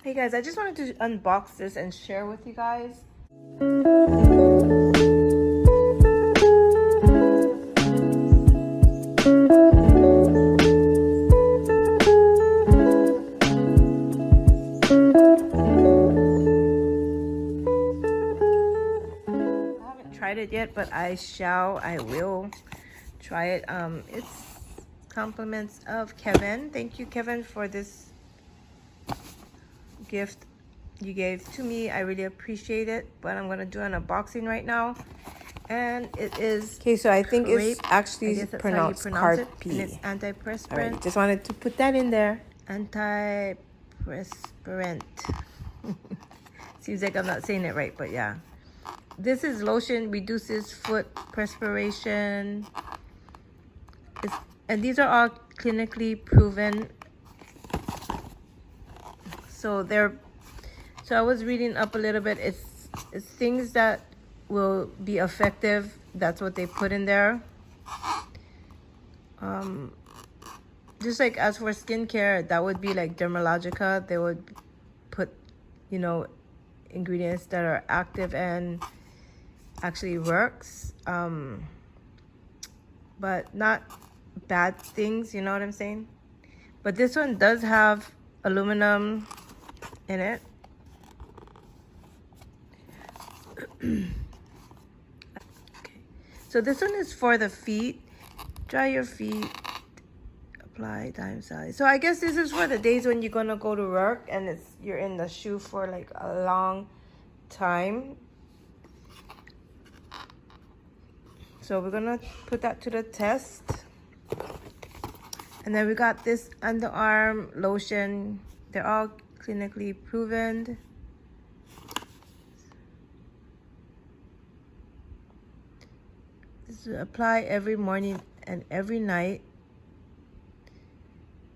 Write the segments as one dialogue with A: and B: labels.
A: Hey guys, I just wanted to unbox this and share with you guys. I haven't tried it yet, but I will try it. It's compliments of Kevin. Thank you, Kevin, for this gift you gave to me. I really appreciate it, but I'm gonna do an unboxing right now, and it is okay. So I think Carpe. It's actually pronounced Carpe. And it's antiperspirant. Right, just wanted to put that in there. Antiperspirant. Seems like I'm not saying it right, but yeah. This is lotion, reduces foot perspiration. And these are all clinically proven. So I was reading up a little bit. It's things that will be effective. That's what they put in there. Just like as for skincare, that would be like Dermalogica. They would put, ingredients that are active and actually works. But not bad things, you know what I'm saying? But this one does have aluminum in it. Okay. So this one is for the feet. Dry your feet, apply time size. So I guess this is for the days when you're gonna go to work and you're in the shoe for like a long time. So we're gonna put that to the test. And then we got this underarm lotion. They're all clinically proven. This is apply every morning and every night.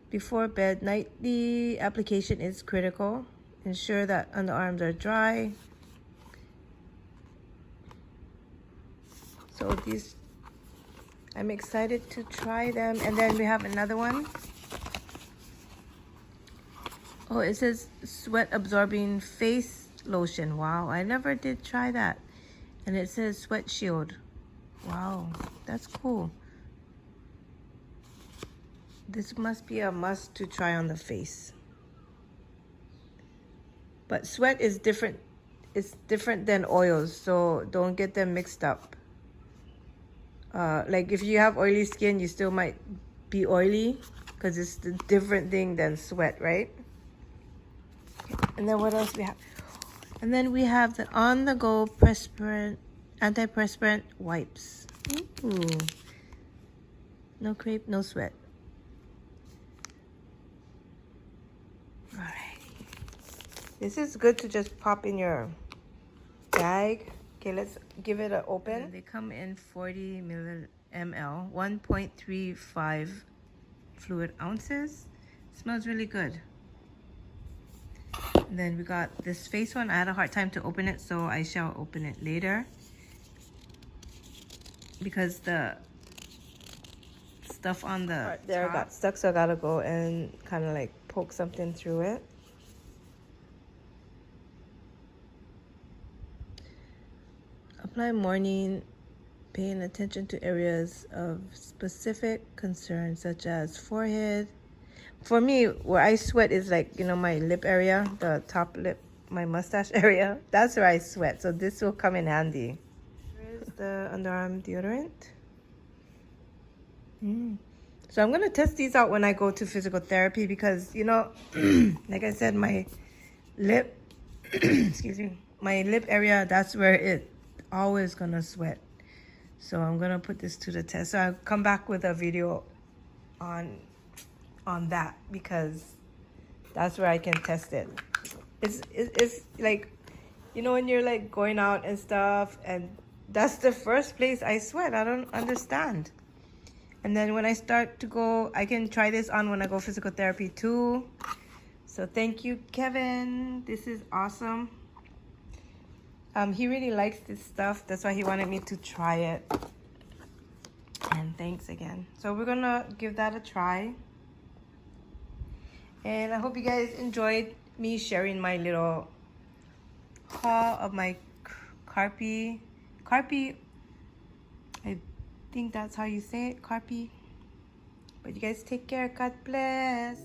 A: Before bed, nightly application is critical. Ensure that underarms are dry. So these, I'm excited to try them. And then we have another one. Oh, it says sweat absorbing face lotion. Wow, I never did try that. And it says sweat shield. Wow, that's cool. This must be a must to try on the face. But sweat is different. It's different than oils, so don't get them mixed up. Like if you have oily skin, you still might be oily because it's a different thing than sweat, right? Okay. And then what else we have? And then we have the on-the-go antiperspirant wipes. Ooh. No crepe, no sweat. Alright. This is good to just pop in your bag. Okay, let's give it an open. And they come in 40 ml, 1.35 fluid ounces. Smells really good. And then we got this face one. I had a hard time to open it, so I shall open it later. Because the stuff on the there got stuck, so I gotta go and kind of like poke something through it. Apply morning, paying attention to areas of specific concern such as forehead. For me, where I sweat is like, my lip area, the top lip, my mustache area. That's where I sweat, so this will come in handy. Here's the underarm deodorant. So I'm going to test these out when I go to physical therapy because, like I said, my lip, excuse me, my lip area, that's where it always going to sweat. So I'm going to put this to the test. So I'll come back with a video on that because that's where I can test it. It's like, when you're like going out and stuff, and that's the first place I sweat. I don't understand. And then when I start to go, I can try this on when I go physical therapy too. So thank you, Kevin. This is awesome. He really likes this stuff. That's why he wanted me to try it. And thanks again. So we're gonna give that a try. And I hope you guys enjoyed me sharing my little haul of my Carpe. I think that's how you say it, Carpe. But you guys take care. God bless.